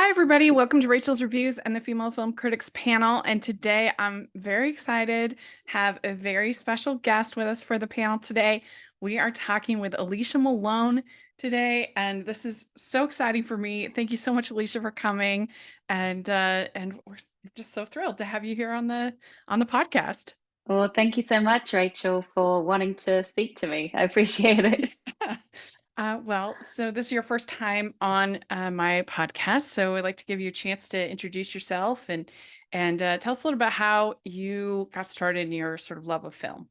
Hi, everybody. Welcome to Rachel's Reviews and the Female Film Critics panel. And today I'm very excited, have a very special guest with us for the panel today. We are talking with Alicia Malone today, and this is so exciting for me. Thank you so much, Alicia, for coming. And we're just so thrilled to have you here on the podcast. Well, thank you so much, Rachel, for wanting to speak to me. I appreciate it. So this is your first time on my podcast, so I'd like to give you a chance to introduce yourself and tell us a little about how you got started in your sort of love of film.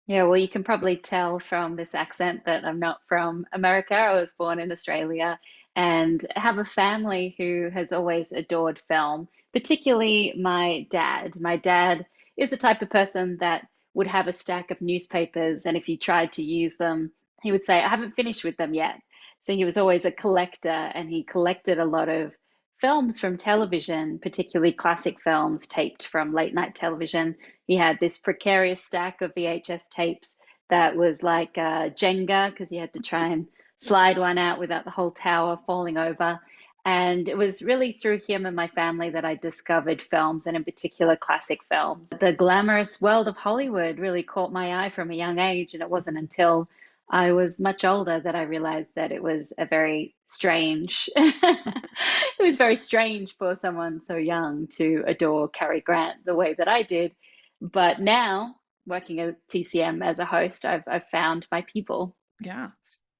Yeah, well, you can probably tell from this accent that I'm not from America. I was born in Australia and have a family who has always adored film, particularly my dad. My dad is the type of person that would have a stack of newspapers, and if you tried to use them, he would say, I haven't finished with them yet. So he was always a collector, and he collected a lot of films from television, particularly classic films taped from late night television. He had this precarious stack of VHS tapes that was like Jenga because you had to try and slide one out without the whole tower falling over. And it was really through him and my family that I discovered films, and in particular classic films. The glamorous world of Hollywood really caught my eye from a young age, and it wasn't until I was much older that I realized that it was a very strange, it was very strange for someone so young to adore Cary Grant the way that I did. But now, working at TCM as a host, I've found my people. Yeah.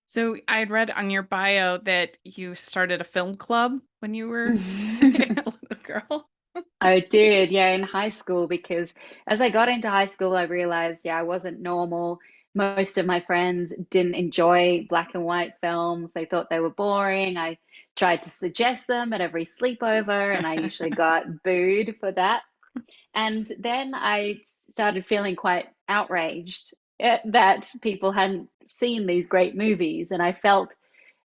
So I had read on your bio that you started a film club when you were a little girl. I did, yeah, in high school, because as I got into high school, I realized, yeah, I wasn't normal. Most of my friends didn't enjoy black and white films. They thought they were boring. I tried to suggest them at every sleepover, and I usually got booed for that. And then I started feeling quite outraged that people hadn't seen these great movies. And I felt,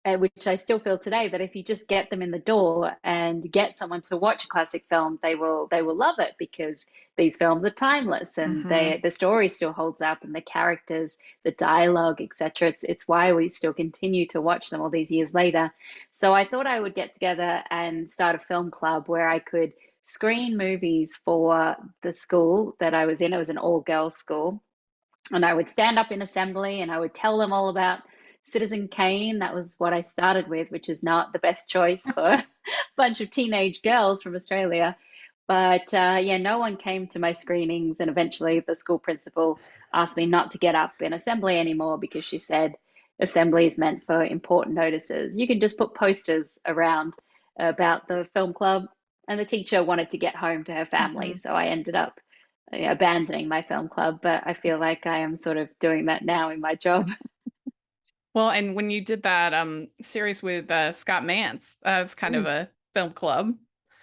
which I still feel today, that if you just get them in the door and get someone to watch a classic film, they will love it because these films are timeless and Hmm. the story still holds up and the characters, the dialogue, etc. It's why we still continue to watch them all these years later. So I thought I would get together and start a film club where I could screen movies for the school that I was in. It was an all girls school, and I would stand up in assembly and I would tell them all about Citizen Kane. That was what I started with, which is not the best choice for a bunch of teenage girls from Australia. But yeah, no one came to my screenings, and eventually the school principal asked me not to get up in assembly anymore because she said assembly is meant for important notices. You can just put posters around about the film club, and the teacher wanted to get home to her family, Hmm. so I ended up abandoning my film club, but I feel like I am sort of doing that now in my job. Well, and when you did that series with Scott Mantz, that was kind of Mm. a film club.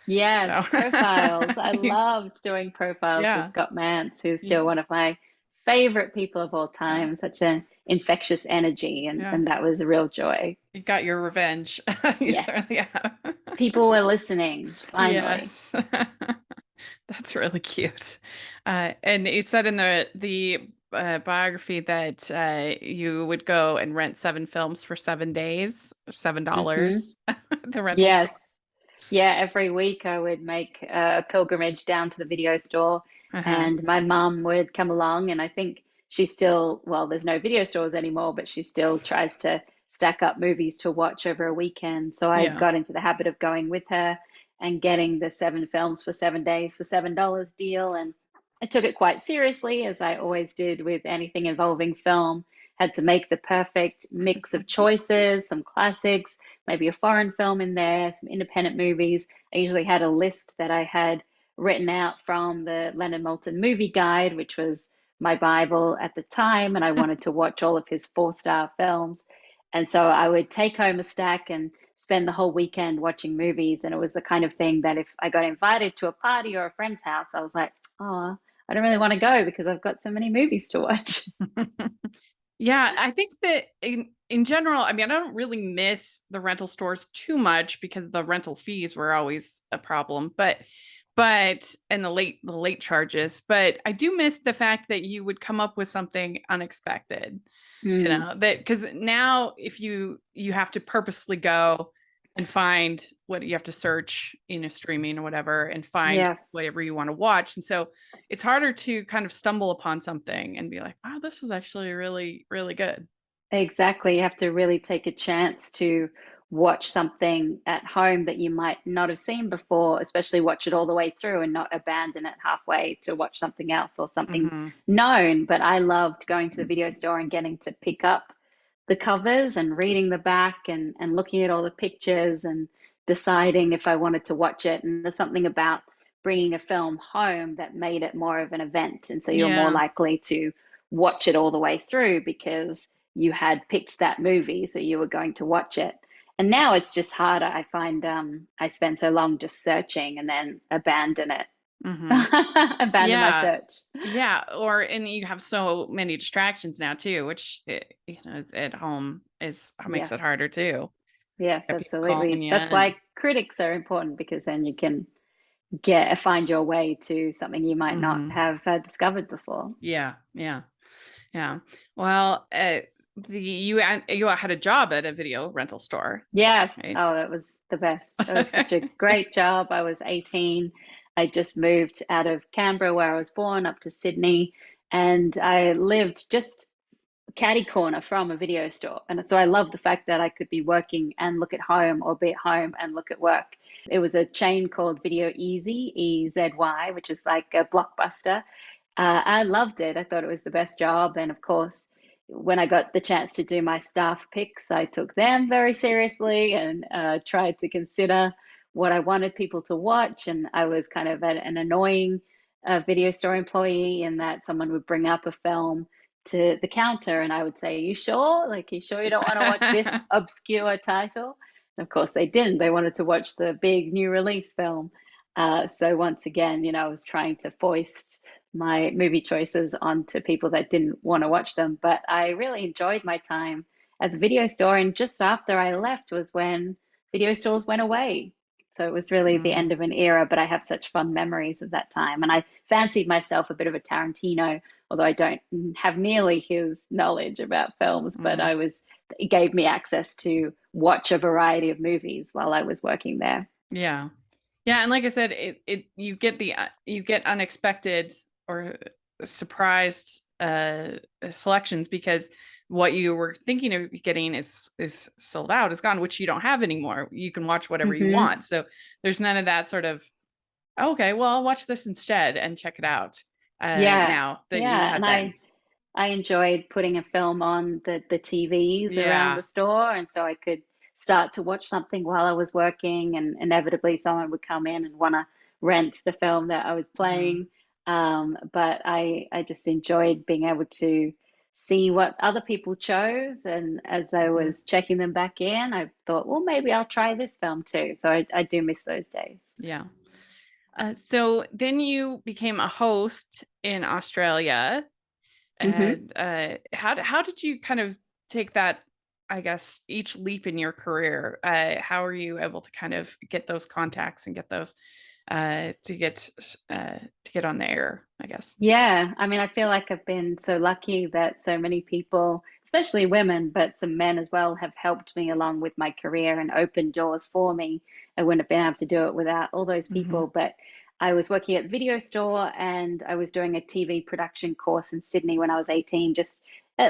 Yes, So profiles. I you- loved doing profiles with yeah. Scott Mantz, who's still You- one of my favorite people of all yeah. time, such an infectious energy, and, Yeah. and that was a real joy. You got your revenge. You Yes, certainly have. people were listening, finally. Yes. That's really cute. And you said in the biography that you would go and rent 7 films for 7 days, Hmm. $7 at the rental store. Yes. Yeah, every week I would make a pilgrimage down to the video store, Uh-huh. and my mum would come along. And I think she still, well, there's no video stores anymore, but she still tries to stack up movies to watch over a weekend. So I Yeah. got into the habit of going with her and getting the 7 films for 7 days for $7 deal. And I took it quite seriously, as I always did with anything involving film. Had to make the perfect mix of choices, some classics, maybe a foreign film in there, some independent movies. I usually had a list that I had written out from the Leonard Maltin movie guide, which was my Bible at the time, and I wanted to watch all of his 4-star films. And so I would take home a stack and spend the whole weekend watching movies. And it was the kind of thing that if I got invited to a party or a friend's house, I was like, oh, I don't really want to go because I've got so many movies to watch. Yeah, I think that in general, I mean, I don't really miss the rental stores too much because the rental fees were always a problem, but and the late charges, but I do miss the fact that you would come up with something unexpected, Mm, that because now if you have to purposely go and find what you have to search, streaming or whatever, and find Yes, whatever you want to watch. And so it's harder to kind of stumble upon something and be like, wow, this was actually really, really good. exactly. You have to really take a chance to watch something at home that you might not have seen before, especially watch it all the way through and not abandon it halfway to watch something else or something Hmm. known. But I loved going to the video store and getting to pick up the covers and reading the back and looking at all the pictures and deciding if I wanted to watch it. And there's something about bringing a film home that made it more of an event. And so you're more Yeah. likely to watch it all the way through because you had picked that movie, so you were going to watch it. And now it's just harder. I find I spend so long just searching and then abandon it, Hmm. abandon my Yeah. search. Yeah. Or, and you have so many distractions now too, which, is at home is makes it Yes. harder too. Yes, Got people calling absolutely. you That's and why critics are important because then you can get find your way to something you might not hmm. have discovered before. Yeah. Yeah. Yeah. Well, you had a job at a video rental store, Yes. right? Oh, that was the best. It was such a great job. I was 18. I just moved out of Canberra, where I was born, up to Sydney, and I lived just catty corner from a video store. And so I love the fact that I could be working and look at home or be at home and look at work. It was a chain called Video Easy, EZY, which is like a blockbuster. I loved it. I thought it was the best job. And of course, when I got the chance to do my staff picks, I took them very seriously and tried to consider what I wanted people to watch. And I was kind of an annoying video store employee in that someone would bring up a film to the counter and I would say, you sure? Like, you sure you don't want to watch this obscure title? And of course, they didn't. They wanted to watch the big new release film. So once again, I was trying to foist my movie choices onto people that didn't want to watch them. But I really enjoyed my time at the video store. And just after I left was when video stores went away. So it was really the Mm, end of an era, but I have such fond memories of that time. And I fancied myself a bit of a Tarantino, although I don't have nearly his knowledge about films, but mm, it gave me access to watch a variety of movies while I was working there. yeah. Yeah, and like I said, you get you get unexpected or surprised selections because what you were thinking of getting is sold out, is gone, which you don't have anymore. You can watch whatever you Hmm. want. So there's none of that sort of, okay, well, I'll watch this instead and check it out. Yeah, Now that you yeah, had and then. I enjoyed putting a film on the TVs around Yeah. the store, and so I could start to watch something while I was working, and inevitably someone would come in and want to rent the film that I was Mhm. playing. But I just enjoyed being able to see what other people chose, and as I Mhm. was checking them back in, I thought, well, maybe I'll try this film too. So I do miss those days. Yeah. So then you became a host in Australia. Hmm. And how did you kind of take that, I guess, each leap in your career? How are you able to kind of get those contacts and get those to get on the air, I guess? Yeah, I mean, I feel like I've been so lucky that so many people, especially women, but some men as well, have helped me along with my career and opened doors for me. I wouldn't have been able to do it without all those Hmm. people. But I was working at the video store and I was doing a TV production course in Sydney when I was 18, just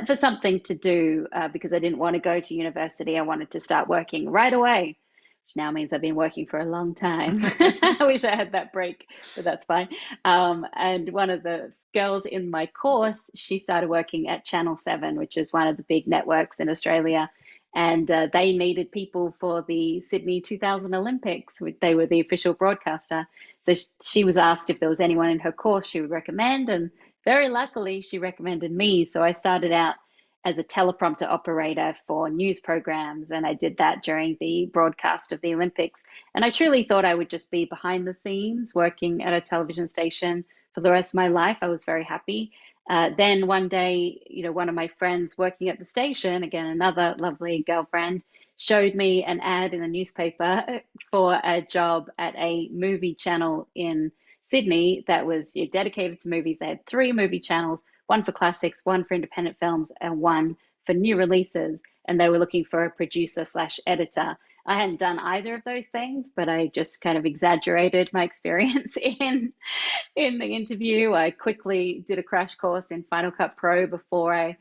for something to do because I didn't want to go to university. I wanted to start working right away, which now means I've been working for a long time. I wish I had that break, but that's fine. And one of the girls in my course, she started working at Channel 7, which is one of the big networks in Australia. And they needed people for the Sydney 2000 Olympics. They were the official broadcaster. So she was asked if there was anyone in her course she would recommend. And very luckily, she recommended me. So I started out as a teleprompter operator for news programs. And I did that during the broadcast of the Olympics. And I truly thought I would just be behind the scenes working at a television station for the rest of my life. I was very happy. Then one day, one of my friends working at the station, again, another lovely girlfriend, showed me an ad in the newspaper for a job at a movie channel in Sydney that was dedicated to movies. They had three movie channels, one for classics, one for independent films, and one for new releases. And they were looking for a producer slash editor. I hadn't done either of those things, but I just kind of exaggerated my experience in the interview. I quickly did a crash course in Final Cut Pro before I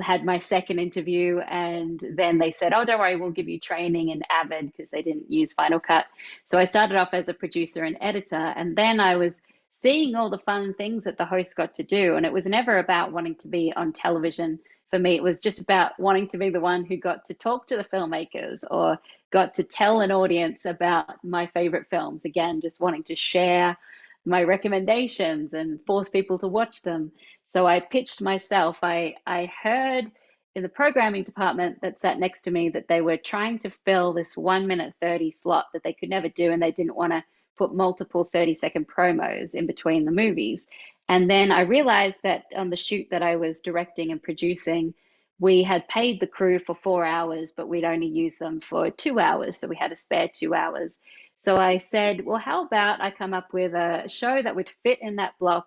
had my second interview. And then they said, oh, don't worry, we'll give you training in Avid because they didn't use Final Cut. So I started off as a producer and editor. And then I was seeing all the fun things that the host got to do. And it was never about wanting to be on television. For me, it was just about wanting to be the one who got to talk to the filmmakers or got to tell an audience about my favorite films. Again, just wanting to share my recommendations and force people to watch them. So I pitched myself. I heard in the programming department that sat next to me that they were trying to fill this 1 minute 30 slot that they could never do, and they didn't want to put multiple 30-second promos in between the movies. And then I realized that on the shoot that I was directing and producing, we had paid the crew for 4 hours, but we'd only used them for 2 hours. So we had a spare 2 hours. So I said, well, how about I come up with a show that would fit in that block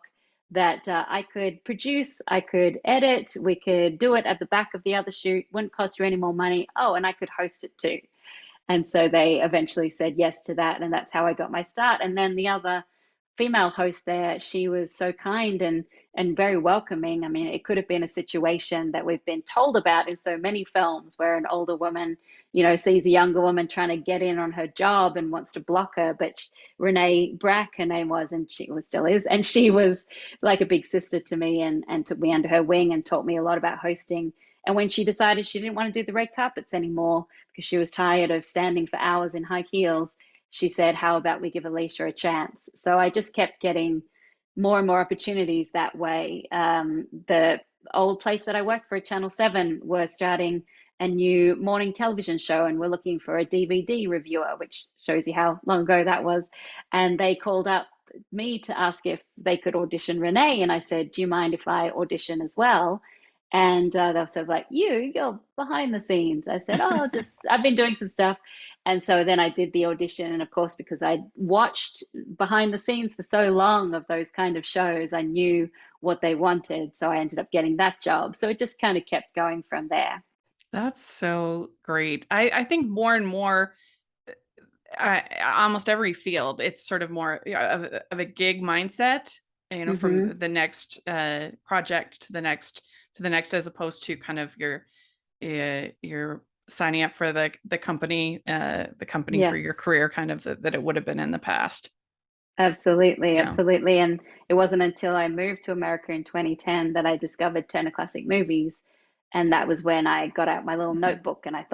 that I could produce, I could edit, we could do it at the back of the other shoot, wouldn't cost you any more money. Oh, and I could host it too. And so they eventually said yes to that. And that's how I got my start. And then the other female host there, she was so kind and very welcoming. I mean, it could have been a situation that we've been told about in so many films where an older woman, sees a younger woman trying to get in on her job and wants to block her. But Renee Brack, her name was, and she was still is, and she was like a big sister to me and took me under her wing and taught me a lot about hosting. And when she decided she didn't want to do the red carpets anymore because she was tired of standing for hours in high heels, she said, how about we give Alicia a chance? So I just kept getting more and more opportunities that way. The old place that I worked for, Channel 7, were starting a new morning television show, and we're looking for a DVD reviewer, which shows you how long ago that was. And they called up me to ask if they could audition Renee. And I said, do you mind if I audition as well? And they were sort of like, you're behind the scenes. I said, oh, I've been doing some stuff. And so then I did the audition. And of course, because I'd watched behind the scenes for so long of those kind of shows, I knew what they wanted. So I ended up getting that job. So it just kind of kept going from there. That's so great. I think more and more, almost every field, it's sort of more of a gig mindset, Hmm. from the next project to the next, as opposed to kind of your signing up for the company for your Yes. career, kind of that it would have been in the past. Absolutely, Yeah. absolutely. And it wasn't until I moved to America in 2010 that I discovered Turner Classic Movies. And that was when I got out my little Mhm. notebook and I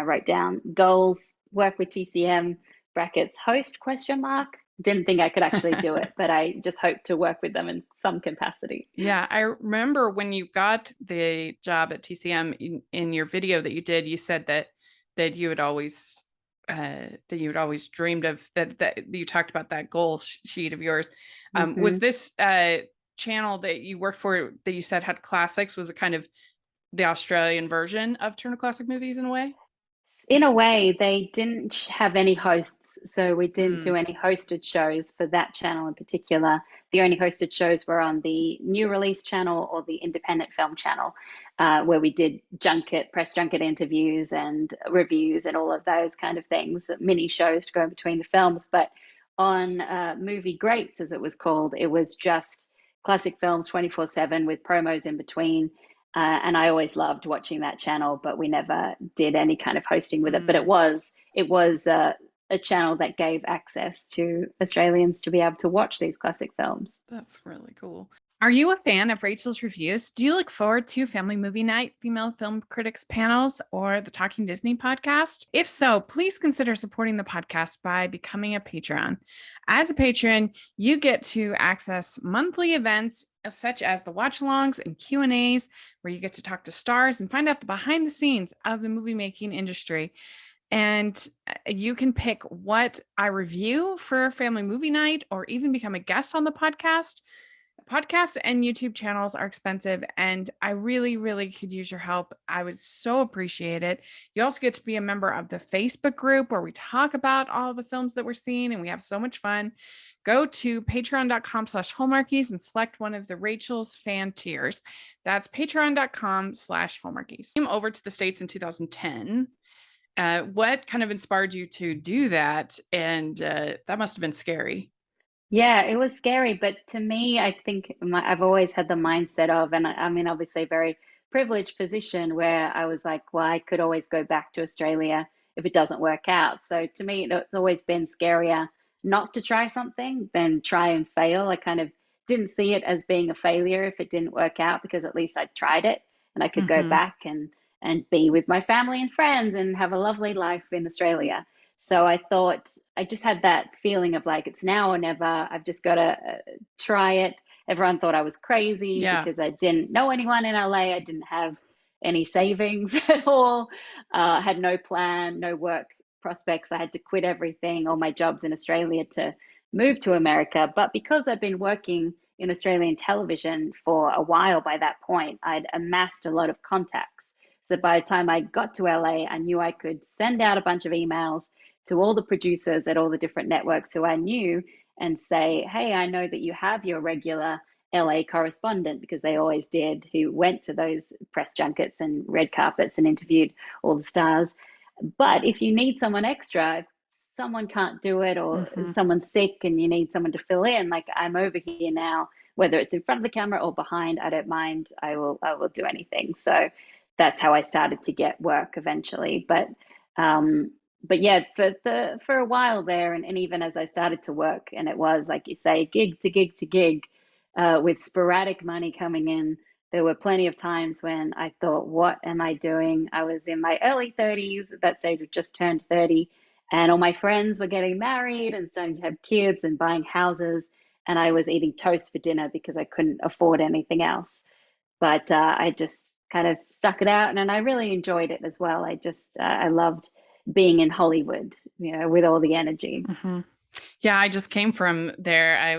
wrote down goals, work with TCM, brackets, host question mark. Didn't think I could actually do it, but I just hoped to work with them in some capacity. Yeah, I remember when you got the job at TCM in your video that you did, you said that you had always dreamed of that you talked about that goal sheet of yours. Was Hmm. this channel that you worked for that you said had classics, was it kind of the Australian version of Turner Classic Movies in a way? In a way, they didn't have any hosts, so we didn't Mm, do any hosted shows for that channel in particular. The only hosted shows were on the new release channel or the independent film channel, where we did press junket interviews and reviews and all of those kind of things, mini shows to go in between the films. But on Movie Greats, as it was called, it was just classic films 24/7 with promos in between. And I always loved watching that channel, but we never did any kind of hosting with it. But mm. it was a channel that gave access to Australians to be able to watch these classic films. That's really cool. Are you a fan of Rachel's Reviews? Do you look forward to Family Movie Night, Female Film Critics panels, or the Talking Disney podcast? If so, please consider supporting the podcast by becoming a patron. As a patron, you get to access monthly events such as the watch-alongs and Q&As, where you get to talk to stars and find out the behind the scenes of the movie making industry. And you can pick what I review for Family Movie Night or even become a guest on the podcast. Podcasts and YouTube channels are expensive, and I really, really could use your help. I would so appreciate it. You also get to be a member of the Facebook group where we talk about all the films that we're seeing, and we have so much fun. Go to patreon.com/hallmarkies and select one of the Rachel's fan tiers. That's patreon.com/hallmarkies. Came over to the States in 2010. What kind of inspired you to do that? And that must have been scary. Yeah, it was scary, but to me, I think I've always had the mindset of, and I mean, obviously, a very privileged position where I was like, well, I could always go back to Australia if it doesn't work out. So to me, it's always been scarier not to try something than try and fail. I kind of didn't see it as being a failure if it didn't work out because at least I tried it and I could go Hmm. back and be with my family and friends and have a lovely life in Australia. So I thought I just had that feeling of like it's now or never. I've just got to try it. Everyone thought I was crazy Yeah. because I didn't know anyone in LA. I didn't have any savings at all. Had no plan, no work prospects. I had to quit everything, all my jobs in Australia to move to America. But because I've been working in Australian television for a while by that point, I'd amassed a lot of contacts. So by the time I got to LA, I knew I could send out a bunch of emails to all the producers at all the different networks who I knew and say, hey, I know that you have your regular LA correspondent, because they always did, who went to those press junkets and red carpets and interviewed all the stars. But if you need someone extra, if someone can't do it or Hmm. someone's sick and you need someone to fill in, like I'm over here now, whether it's in front of the camera or behind, I don't mind. I will do anything. So that's how I started to get work eventually. Um, but yeah, for a while there, and even as I started to work, and it was like you say, gig to gig to gig, with sporadic money coming in. There were plenty of times when I thought, "What am I doing?" I was in my early 30s. At that stage, I just turned 30, and all my friends were getting married and starting to have kids and buying houses, and I was eating toast for dinner because I couldn't afford anything else. But I just kind of stuck it out, and I really enjoyed it as well. I loved being in Hollywood, with all the energy. Hmm. Yeah, I just came from there. I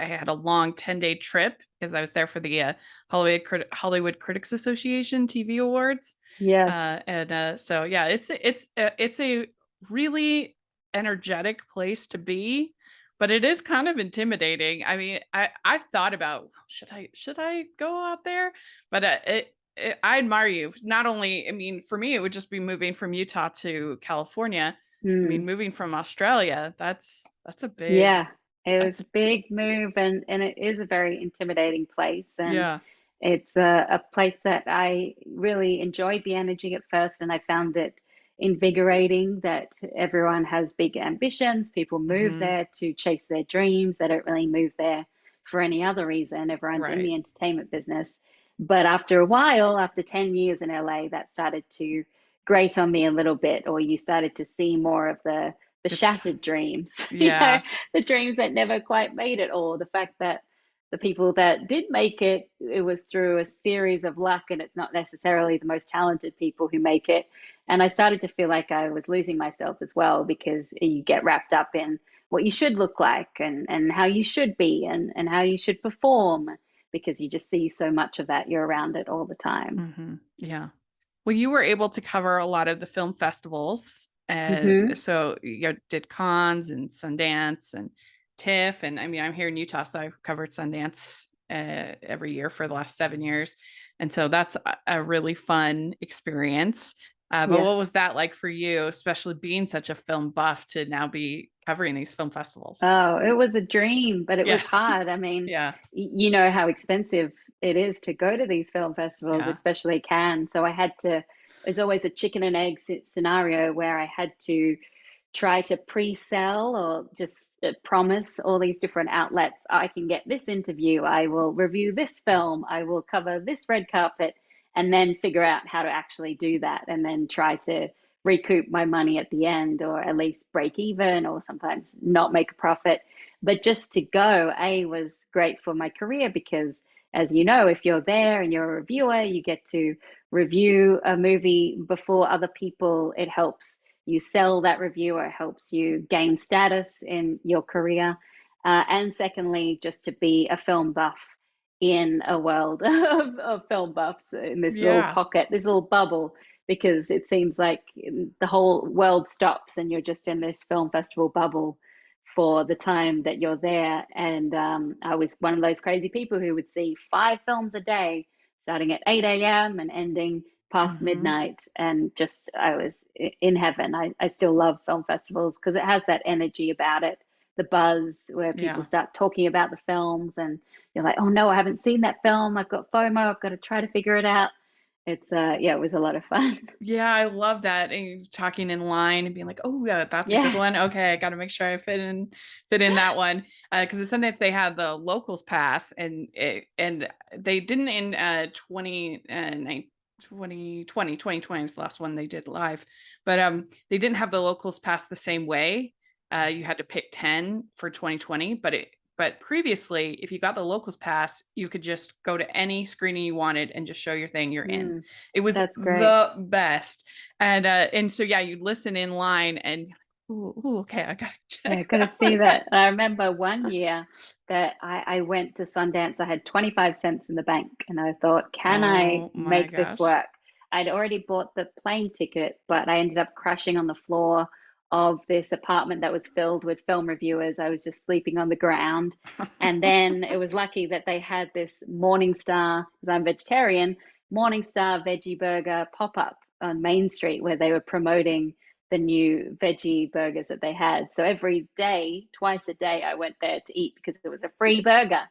had a long 10-day trip because I was there for the Hollywood Critics Association TV Awards. Yes. And so yeah, it's a really energetic place to be, but it is kind of intimidating. I mean, I've thought about should I go out there? But I admire you. Not only, I mean, for me, it would just be moving from Utah to California. I mean, Mm. moving from Australia, that's a big Yeah, it was that's a big move, and it is a very intimidating place. And yeah. it's a place that I really enjoyed the energy at first, and I found it invigorating that everyone has big ambitions. People move Hmm. there to chase their dreams. They don't really move there for any other reason. Everyone's in Right. the entertainment business. But after a while, after 10 years in LA, that started to grate on me a little bit, or you started to see more of the It's shattered dreams, yeah. the dreams that never quite made it, or the fact that the people that did make it, it was through a series of luck, and it's not necessarily the most talented people who make it. And I started to feel like I was losing myself as well, because you get wrapped up in what you should look like and how you should be and how you should perform, because you just see so much of that. You're around it all the time. Yeah. Well, you were able to cover a lot of the film festivals. And Hmm. so you did cons and Sundance and TIFF. And I mean, I'm here in Utah, so I've covered Sundance every year for the last 7 years. And so that's a really fun experience. But Yes. what was that like for you, especially being such a film buff to now be covering these film festivals? Oh, it was a dream, but it was Yes. hard. I mean, Yeah. you know how expensive it is to go to these film festivals, Yeah. especially Cannes. So I had to, it's always a chicken and egg scenario where I had to try to pre-sell or just promise all these different outlets, I can get this interview, I will review this film, I will cover this red carpet, and then figure out how to actually do that, and then try to recoup my money at the end, or at least break even, or sometimes not make a profit. But just to go, A, was great for my career because, as you know, if you're there and you're a reviewer, you get to review a movie before other people. It helps you sell that review, or it helps you gain status in your career. And secondly, just to be a film buff in a world of film buffs in this little Yeah. pocket, this little bubble, because it seems like the whole world stops and you're just in this film festival bubble for the time that you're there. And I was one of those crazy people who would see 5 films a day, starting at 8 a.m. and ending past Hmm. midnight, and just I was in heaven. I still love film festivals because it has that energy about it, the buzz where people Yeah. start talking about the films, and you're like, oh no, I haven't seen that film. I've got FOMO. I've got to try to figure it out. It's yeah, it was a lot of fun. Yeah, I love that. And you're talking in line and being like, "Oh, yeah, that's a good Yeah. one. Okay, I got to make sure I fit in that one." Because at Sundance they had the locals pass, and they didn't in 2020 is the last one they did live, but they didn't have the locals pass the same way. You had to pick 10 for 2020, but previously, if you got the locals pass, you could just go to any screening you wanted and just show your thing, you're in. Mm, It was that's great. the best. And so yeah, you'd listen in line and ooh, okay, I gotta Yeah, check got to that see one that. out. I remember one year that I went to Sundance. I had 25 cents in the bank, and I thought, can I Oh my make this gosh. work? I'd already bought the plane ticket, but I ended up crashing on the floor of this apartment that was filled with film reviewers. I was just sleeping on the ground. And then it was lucky that they had this Morningstar, because I'm vegetarian, Morningstar veggie burger pop up on Main Street where they were promoting the new veggie burgers that they had. So every day, twice a day, I went there to eat because it was a free burger.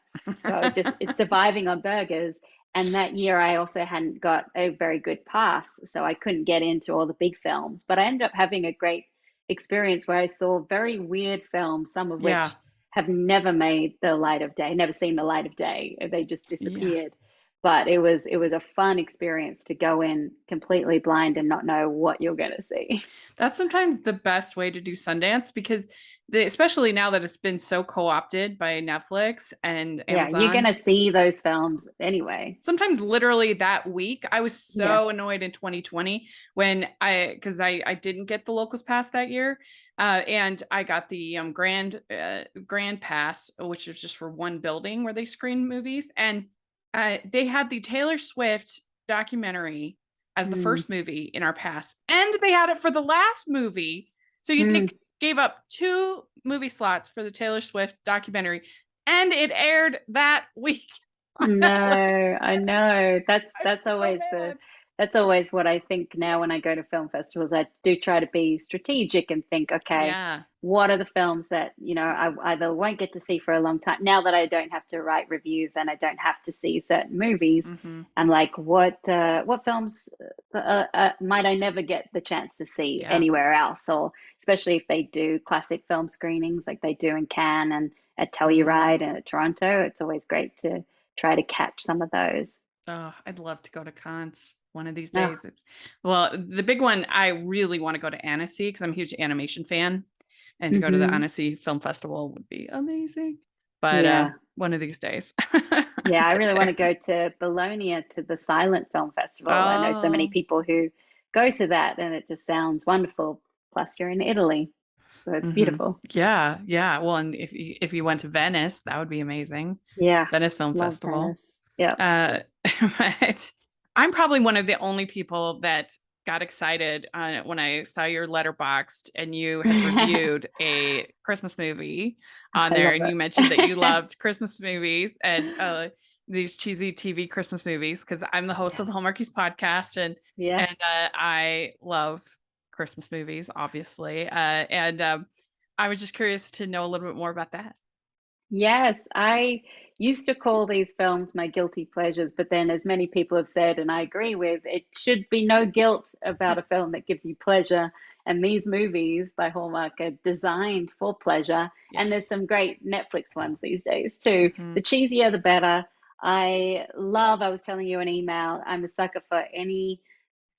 So I was just it's surviving on burgers. And that year, I also hadn't got a very good pass, so I couldn't get into all the big films. But I ended up having a great experience where I saw very weird films, some of Yeah. which have never made the light of day, never seen the light of day. They just Yeah. disappeared. But it was a fun experience to go in completely blind and not know what you're going to see. That's sometimes the best way to do Sundance because especially now that it's been so co-opted by Netflix and Yeah, you're Amazon. gonna see those films anyway. Sometimes literally that week. I was Yeah. so annoyed in 2020 when because I didn't get the locals pass that year. And I got the grand pass, which is just for one building where they screen movies. And they had the Taylor Swift documentary as the Mm. first movie in our pass, and they had it for the last movie. So they Mm. gave up two movie slots for the Taylor Swift documentary, and it aired that week on Netflix. No, I know. That's I'm that's so always the mad. that's always what I think now when I go to film festivals. I do try to be strategic and think, okay, Yeah. what are the films that, I either won't get to see for a long time now that I don't have to write reviews and I don't have to see certain movies. Hmm. I'm like, what films might I never get the chance to see Yeah. anywhere else? Or especially if they do classic film screenings like they do in Cannes and at Hmm. Telluride and at Toronto. It's always great to try to catch some of those. Oh, I'd love to go to cons one of these Oh, days. It's well, the big one I really want to go to Annecy because I'm a huge animation fan, and to go to the hmm. Annecy Film Festival would be amazing. But Yeah. one of these days, Yeah, I get really want to there. go to Bologna to the Silent Film Festival. I know so many Oh. people who go to that and it just sounds wonderful. Plus, you're in Italy, so it's Hmm. beautiful. Yeah, yeah. Well, and if you went to Venice, that would be amazing. Yeah, Venice Film love Festival. Venice. Yep. Uh, but I'm probably one of the only people that got excited when I saw your letterboxed and you had I reviewed a Christmas movie on there, love and you mentioned that you it. loved Christmas movies and these cheesy TV Christmas movies because I'm the host Yeah. of the Hallmarkies podcast Yeah. and I love Christmas movies, obviously, and I was just curious to know a little bit more about that. Yes, I used to call these films my guilty pleasures, but then, as many people have said, and I agree with, it should be no guilt about a film that gives you pleasure. And these movies by Hallmark are designed for pleasure. Yeah. And there's some great Netflix ones these days too. Hmm. The cheesier, the better. I was telling you an email, I'm a sucker for any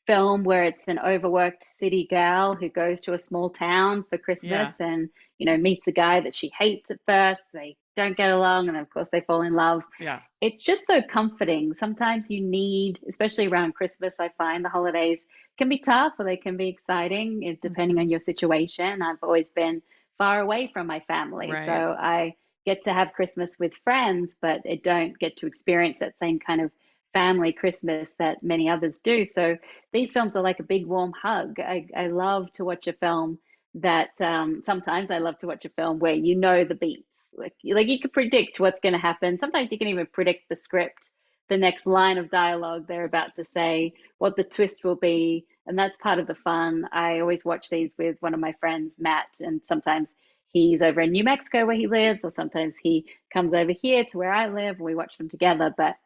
film where it's an overworked city gal who goes to a small town for Yeah. Christmas and, meets a guy that she hates at first. They don't get along, and of course, they fall in love. Yeah. It's just so comforting. Sometimes you need, especially around Christmas, I find the holidays can be tough or they can be exciting, depending Hmm. on your situation. I've always been far away from my family. So Right. I get to have Christmas with friends, but I don't get to experience that same kind of family Christmas that many others do. So these films are like a big warm hug. I love to watch a film that sometimes I love to watch a film where you know the beats. Like you can predict what's going to happen. Sometimes you can even predict the script the next line of dialogue they're about to say, what the twist will be. And that's part of the fun. I always watch these with one of my friends, Matt, and sometimes he's over in New Mexico where he lives, or sometimes he comes over here to where I live and we watch them together. But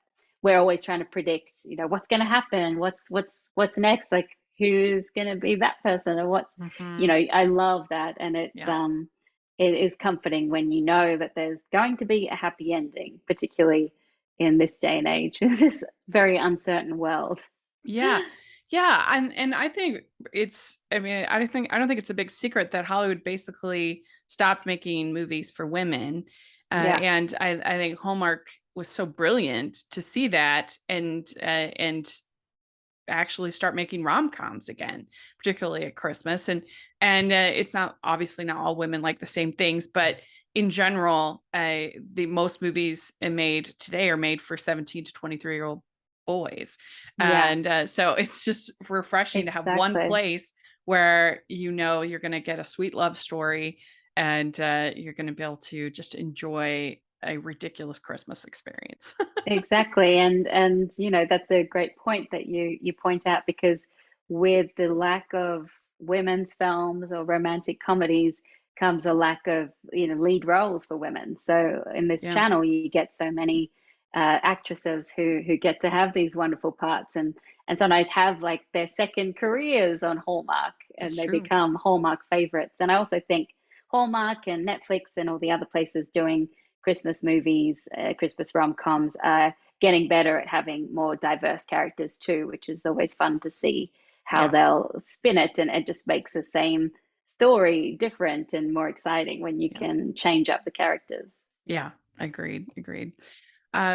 we're always trying to predict, what's going to happen, what's next, like who's going to be that person, or what's, Hmm. I love that, and Yeah. it is comforting when you know that there's going to be a happy ending, particularly in this day and age, in this very uncertain world. Yeah. Yeah. And I think I mean, I don't think it's a big secret that Hollywood basically stopped making movies for women. Yeah, And I think Hallmark was so brilliant to see that and actually start making rom-coms again, particularly at Christmas. And it's not obviously not all women like the same things, but in general, the most movies made today are made for 17 to 23-year-old boys. yeah, And so it's just refreshing to have one exactly. place where you're going to get a sweet love story and you're going to be able to just enjoy a ridiculous Christmas experience. Exactly. And that's a great point that you point out, because with the lack of women's films or romantic comedies comes a lack of, lead roles for women. So in this Yeah, channel you get so many actresses who get to have these wonderful parts, and sometimes have like their second careers on Hallmark, it's and they true. become Hallmark favorites. And I also think Hallmark and Netflix and all the other places doing Christmas movies, Christmas rom-coms are getting better at having more diverse characters too, which is always fun to see how Yeah. they'll spin it, and it just makes the same story different and more exciting when you Yeah. can change up the characters. Yeah, agreed, agreed.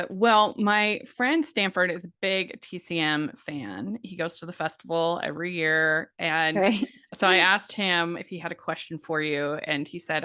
Well, my friend Stanford is a big TCM fan. He goes to the festival every year. And Right. so I asked him if he had a question for you. And he said,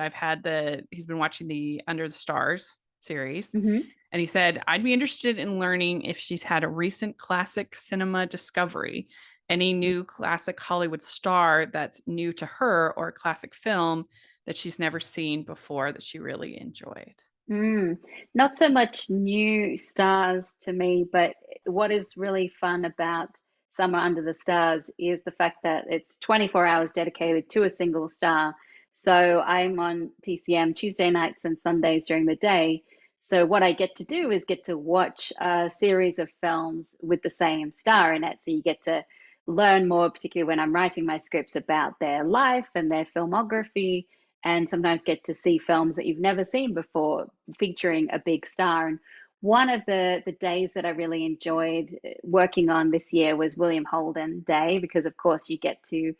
he's been watching the Under the Stars series. Hmm. And he said, I'd be interested in learning if she's had a recent classic cinema discovery, any new classic Hollywood star that's new to her, or a classic film that she's never seen before that she really enjoyed. Mm. Not so much new stars to me, but what is really fun about Summer Under the Stars is the fact that it's 24 hours dedicated to a single star. So I'm on TCM Tuesday nights and Sundays during the day. So what I get to do is get to watch a series of films with the same star in it. So you get to learn more, particularly when I'm writing my scripts, about their life and their filmography, and sometimes get to see films that you've never seen before featuring a big star. And one of the days that I really enjoyed working on this year was William Holden Day, because of course you get to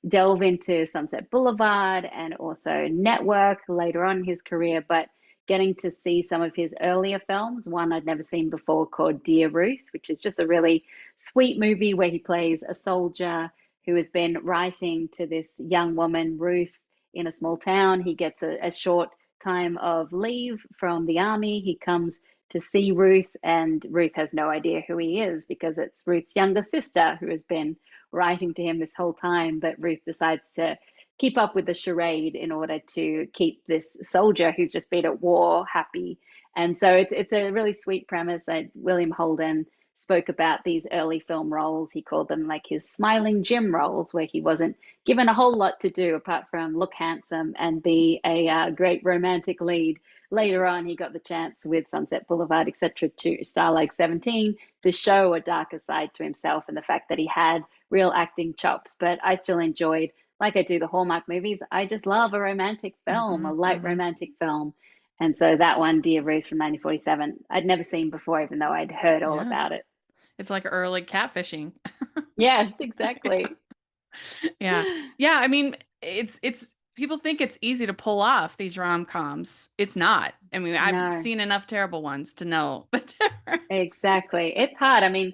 delve into Sunset Boulevard and also Network later on in his career, but getting to see some of his earlier films, one I'd never seen before called Dear Ruth, which is just a really sweet movie where he plays a soldier who has been writing to this young woman, Ruth, in a small town. He gets a short time of leave from the army. He comes to see Ruth, and Ruth has no idea who he is because it's Ruth's younger sister who has been writing to him this whole time. But Ruth decides to keep up with the charade in order to keep this soldier who's just been at war happy. And so it's a really sweet premise. William Holden spoke about these early film roles. He called them like his smiling Jim roles, where he wasn't given a whole lot to do apart from look handsome and be a great romantic lead. Later on, he got the chance with Sunset Boulevard, etc., to star like 17, to show a darker side to himself and the fact that he had real acting chops. But I still enjoyed, like I do the Hallmark movies, I just love a romantic film, Hmm. a light Hmm. romantic film. And so that one, Dear Ruth from 1947, I'd never seen before, even though I'd heard all Yeah. about it. It's like early catfishing. Yes, Yeah. exactly. Yeah. Yeah. I mean, it's people think it's easy to pull off these rom-coms. It's not. I mean, I've No. seen enough terrible ones to know the difference. Exactly. It's hard. I mean,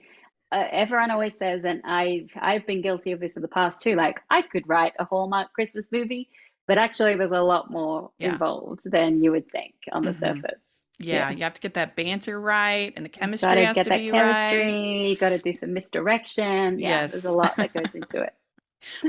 everyone always says, and I've been guilty of this in the past too. Like I could write a Hallmark Christmas movie, but actually there's a lot more Yeah. involved than you would think on the Hmm. surface. Yeah. Yeah. You have to get that banter right and the You've got chemistry to has get to that be right. chemistry, you got to do some misdirection. Yeah, there's a Yes. lot that goes into it.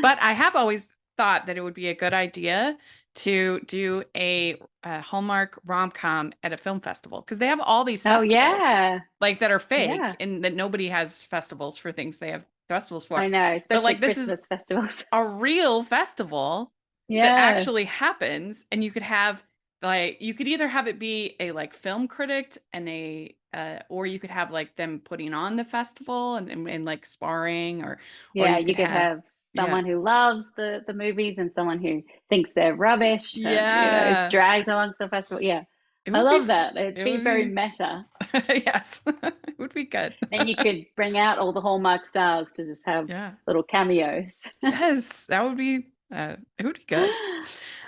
But I have always thought that it would be a good idea to do a Hallmark rom-com at a film festival because they have all these Oh festivals yeah. like that are fake Yeah. and that nobody has festivals for things they have festivals for. I know, But especially like this is Christmas festivals. a real festival that actually Yes. happens, and you could have like you could either have it be a like film critic and a or you could have like them putting on the festival and like sparring or Yeah, you you could could have have yeah. someone who loves the movies and someone who thinks they're rubbish and is Yeah. dragged along to the festival. Yeah. It I would be love that. It'd it be would very be meta. yes. It would be good. Then you could bring out all the Hallmark stars to just have Yeah. little cameos. Yes, that would be it would be good.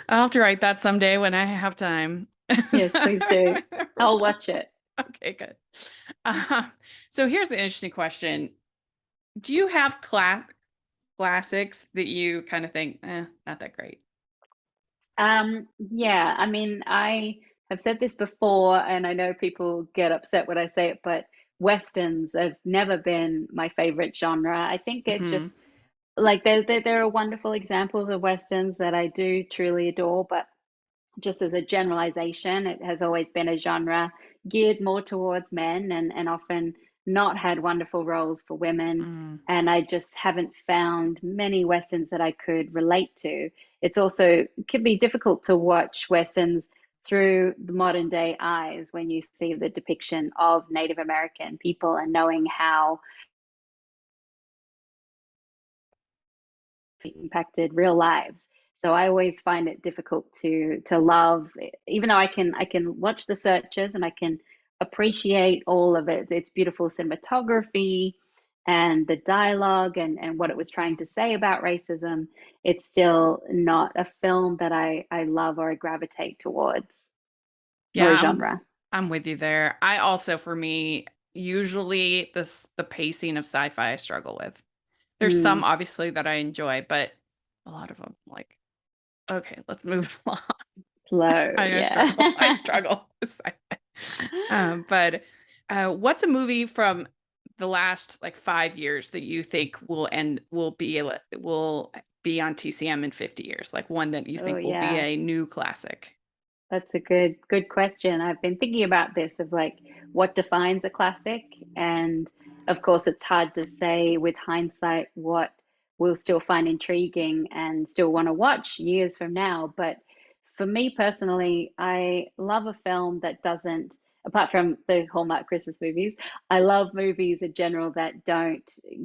I'll have to write that someday when I have time. Yes, please do. I'll watch it. Okay, good. Uh, so here's the interesting question. Do you have classics that you kind of think, not that great? Yeah, I mean, I have said this before, and I know people get upset when I say it, but Westerns have never been my favorite genre. I think it Hmm. just like there are wonderful examples of Westerns that I do truly adore, but just as a generalization, it has always been a genre geared more towards men and often not had wonderful roles for women. Mm. And I just haven't found many Westerns that I could relate to. It's also it can be difficult to watch Westerns through the modern day eyes when you see the depiction of Native American people and knowing how impacted real lives. So I always find it difficult to love, even though I can watch the searches and I can appreciate all of it, its beautiful cinematography and the dialogue and what it was trying to say about racism. It's still not a film that I love or I gravitate towards or Yeah, a genre. I'm with you there. I also, for me, usually the pacing of sci-fi I struggle with. There's some Mm, obviously that I enjoy, but a lot of them like, okay, let's move it along. slow, I yeah. struggle. I struggle with sci-fi. But what's a movie from the last like 5 years that you think will be on TCM in 50 years? Like one that you Oh think will be yeah. a new classic? That's a good question. I've been thinking about this of like what defines a classic, and of course it's hard to say with hindsight what we'll still find intriguing and still want to watch years from now. But for me personally, I love a film that doesn't, apart from the Hallmark Christmas movies, I love movies in general that don't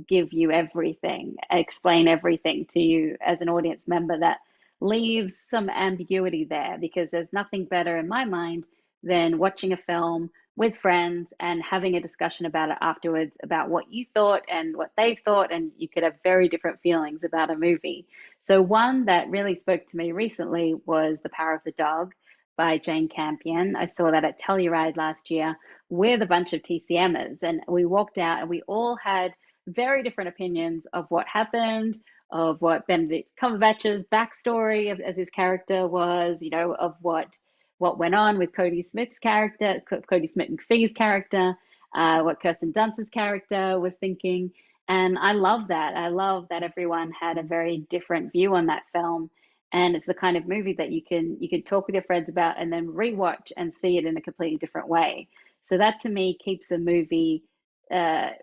give you everything, explain everything to you as an audience member, that leaves some ambiguity there because there's nothing better in my mind than watching a film with friends and having a discussion about it afterwards about what you thought and what they thought, and you could have very different feelings about a movie. So one that really spoke to me recently was The Power of the Dog by Jane Campion. I saw that at Telluride last year with a bunch of TCMers, and we walked out and we all had very different opinions of what happened, of what Benedict Cumberbatch's backstory of, as his character was, of what went on with Cody Smith's character, Cody Smith McPhee's character, what Kirsten Dunst's character was thinking. And I love that. I love that everyone had a very different view on that film. And it's the kind of movie that you can talk with your friends about and then rewatch and see it in a completely different way. So that to me keeps a movie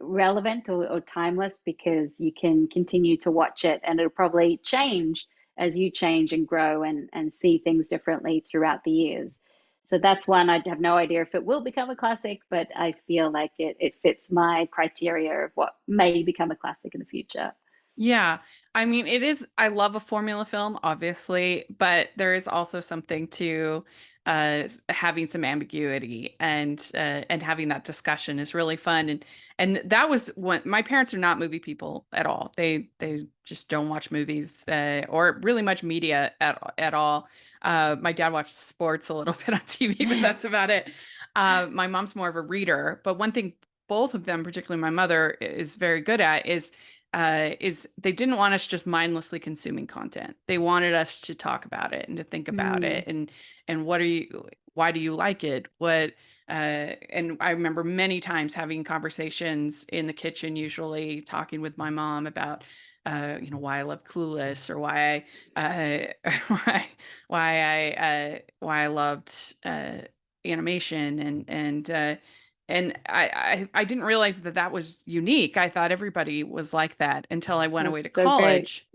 relevant or timeless because you can continue to watch it and it'll probably change as you change and grow and see things differently throughout the years. So that's one I have no idea if it will become a classic, but I feel like it fits my criteria of what may become a classic in the future. Yeah. I mean, it is, I love a formula film, obviously, but there is also something to having some ambiguity and having that discussion is really fun. And that was when my parents are not movie people at all. They just don't watch movies or really much media at all. My dad watches sports a little bit on TV, but that's about it. My mom's more of a reader, but one thing both of them, particularly my mother, is very good at is they didn't want us just mindlessly consuming content. They wanted us to talk about it and to think about Hmm. it and why do you like it? And I remember many times having conversations in the kitchen, usually talking with my mom about why I love Clueless, or why I loved animation, and I didn't realize that that was unique. I thought everybody was like that until I went That's away to so great. college.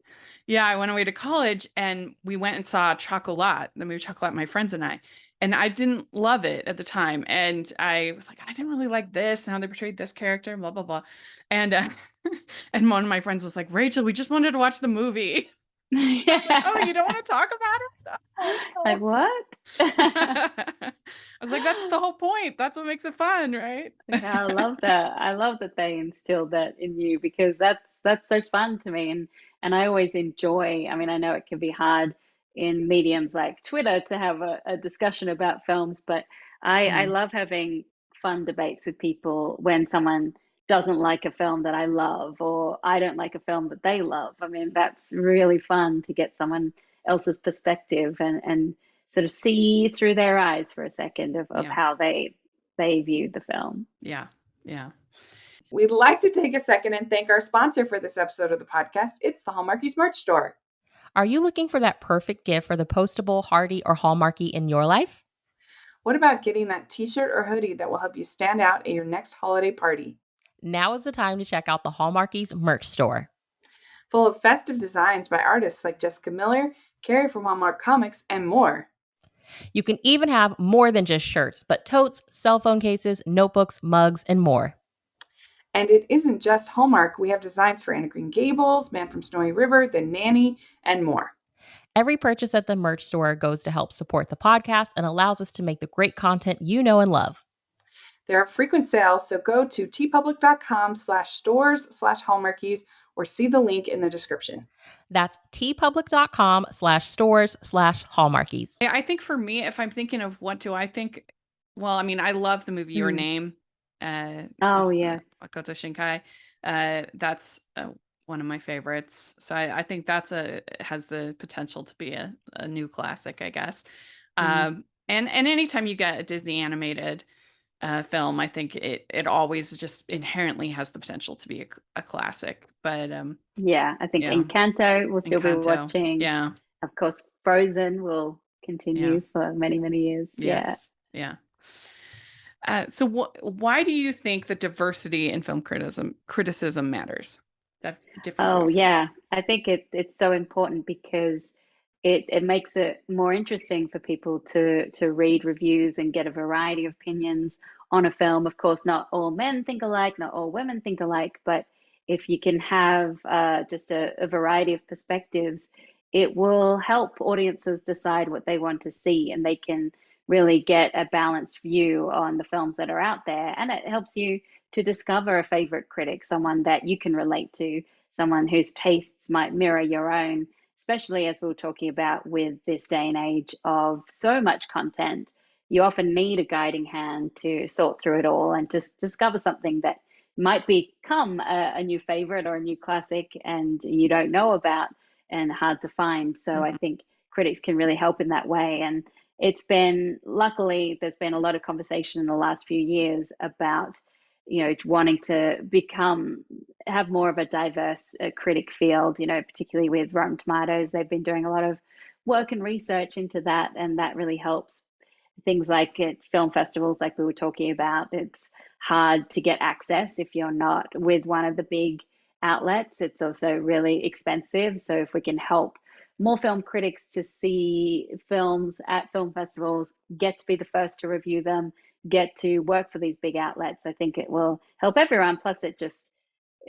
Yeah, I went away to college and we went and saw Chocolat, the movie Chocolat, my friends and I. And I didn't love it at the time. And I was like, I didn't really like this and how they portrayed this character, blah, blah, blah. And and one of my friends was like, Rachel, we just wanted to watch the movie. I was like, oh, you don't want to talk about it? Like Oh, what? no. I was like, that's the whole point. That's what makes it fun, right? Yeah, I love that. I love that they instilled that in you because that's so fun to me and I always enjoy, I mean, I know it can be hard in mediums like Twitter to have a discussion about films, but I Mm, love having fun debates with people when someone doesn't like a film that I love or I don't like a film that they love. I mean, that's really fun to get someone else's perspective and sort of see through their eyes for a second of yeah, how they viewed the film. yeah, yeah. We'd like to take a second and thank our sponsor for this episode of the podcast. It's the Hallmarkies merch store. Are you looking for that perfect gift for the postable, hardy, or hallmarky in your life? What about getting that t-shirt or hoodie that will help you stand out at your next holiday party? Now is the time to check out the Hallmarkies merch store. Full of festive designs by artists like Jessica Miller, Carrie from Hallmark Comics, and more. You can even have more than just shirts, but totes, cell phone cases, notebooks, mugs, and more. And it isn't just Hallmark. We have designs for Anna Green Gables, Man from Snowy River, The Nanny, and more. Every purchase at the merch store goes to help support the podcast and allows us to make the great content you know and love. There are frequent sales, so go to tpublic.com/stores/hallmarkies or see the link in the description. That's tpublic.com/stores/hallmarkies. I think for me, if I'm thinking of what do I think, well, I mean, I love the movie Your Mm. Name, Oh, this yes. Makoto Shinkai. That's one of my favorites. So I think has the potential to be a new classic, I guess. Mm. And anytime you get a Disney animated film, I think it always just inherently has the potential to be a classic. But Yeah, I think yeah, Encanto we'll still be Encanto, watching. yeah, Of course, Frozen will yeah, continue for many, many years. Yeah. yes, yeah. So why do you think that diversity in film criticism matters? That different Oh, voices. yeah. I think it's so important because it makes it more interesting for people to read reviews and get a variety of opinions on a film. Of course, not all men think alike, not all women think alike, but if you can have just a variety of perspectives, it will help audiences decide what they want to see, and they can really get a balanced view on the films that are out there. And it helps you to discover a favorite critic, someone that you can relate to, someone whose tastes might mirror your own, especially as we were talking about with this day and age of so much content. You often need a guiding hand to sort through it all and just discover something that might become a new favorite or a new classic and you don't know about and hard to find. So I Mhm. think critics can really help in that way. And it's been, luckily, there's been a lot of conversation in the last few years about, wanting to have more of a diverse critic field, particularly with Rotten Tomatoes. They've been doing a lot of work and research into that, and that really helps. Things like at film festivals, like we were talking about, it's hard to get access if you're not with one of the big outlets. It's also really expensive. So if we can help more film critics to see films at film festivals, get to be the first to review them, get to work for these big outlets, I think it will help everyone. Plus, it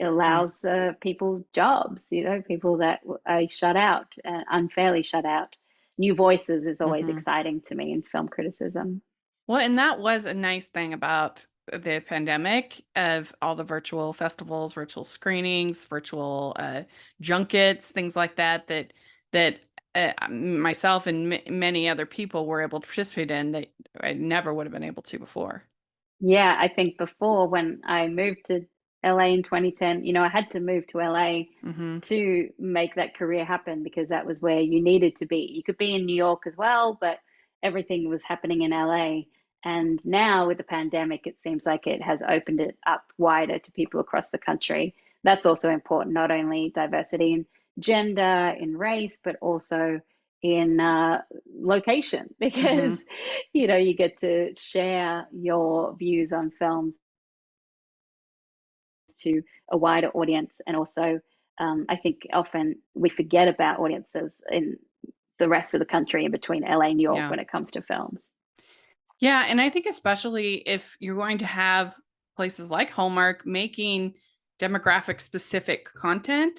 Mm, allows people jobs, people that are shut out, unfairly shut out. New voices is always mhm. exciting to me in film criticism. Well, and that was a nice thing about the pandemic of all the virtual festivals, virtual screenings, virtual junkets, things like that myself and many other people were able to participate in that I never would have been able to before. Yeah, I think before when I moved to LA in 2010, I had to move to LA Hmm. to make that career happen because that was where you needed to be. You could be in New York as well, but everything was happening in LA. And now with the pandemic, it seems like it has opened it up wider to people across the country. that's also important, not only diversity in gender, in race, but also in location, Hmm. because you get to share your views on films to a wider audience. And also, I think often we forget about audiences in the rest of the country in between LA and New York Yeah. when it comes to films. Yeah. And I think especially if you're going to have places like Hallmark making demographic specific content,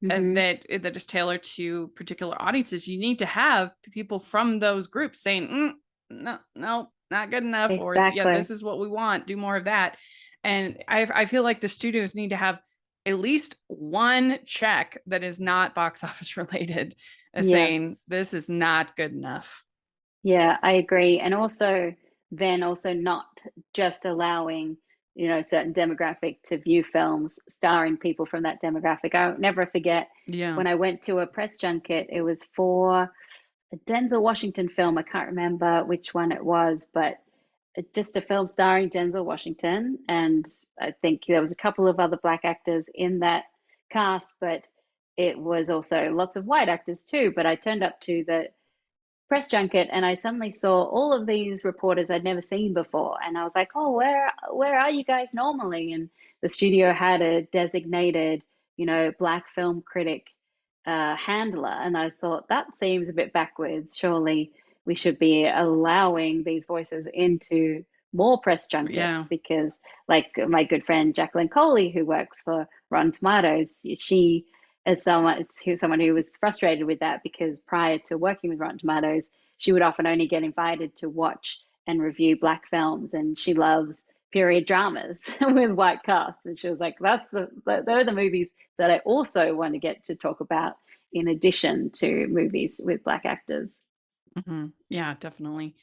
Hmm. that is tailored to particular audiences, you need to have people from those groups saying, no, no, not good enough, or yeah, this Exactly. is what we want, do more of that. And I feel like the studios need to have at least one check that is not box office related, Yes. saying this is not good enough. Yeah, I agree. And also, then also not just allowing, certain demographic to view films starring people from that demographic. I'll never forget Yeah. when I went to a press junket, it was for a Denzel Washington film. I can't remember which one it was, but just a film starring Denzel Washington. And I think there was a couple of other black actors in that cast, but it was also lots of white actors too. But I turned up to the press junket and I suddenly saw all of these reporters I'd never seen before. And I was like, oh, where are you guys normally? And the studio had a designated, black film critic handler. And I thought that seems a bit backwards. Surely we should be allowing these voices into more press junkets, Yeah. because like my good friend Jacqueline Coley, who works for Rotten Tomatoes, she as someone who was frustrated with that, because prior to working with Rotten Tomatoes, she would often only get invited to watch and review black films, and she loves period dramas with white casts. And she was like, they're the movies that I also want to get to talk about in addition to movies with black actors. Yeah, definitely.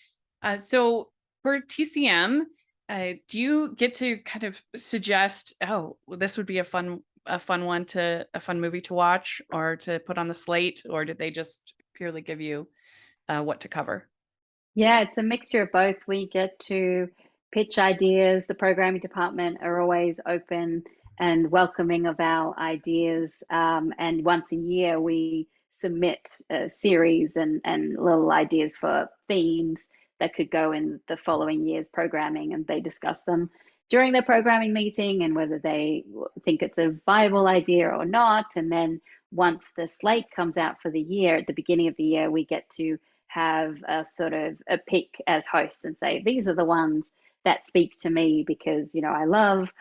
So for TCM, do you get to kind of suggest, oh, well, this would be a fun movie to watch or to put on the slate, or did they just purely give you what to cover? Yeah, it's a mixture of both. We get to pitch ideas. The programming department are always open and welcoming of our ideas. And once a year, we submit a series and little ideas for themes that could go in the following year's programming. And they discuss them during their programming meeting and whether they think it's a viable idea or not. And then once the slate comes out for the year, at the beginning of the year, we get to have a sort of a pick as hosts and say, these are the ones that speak to me, because I love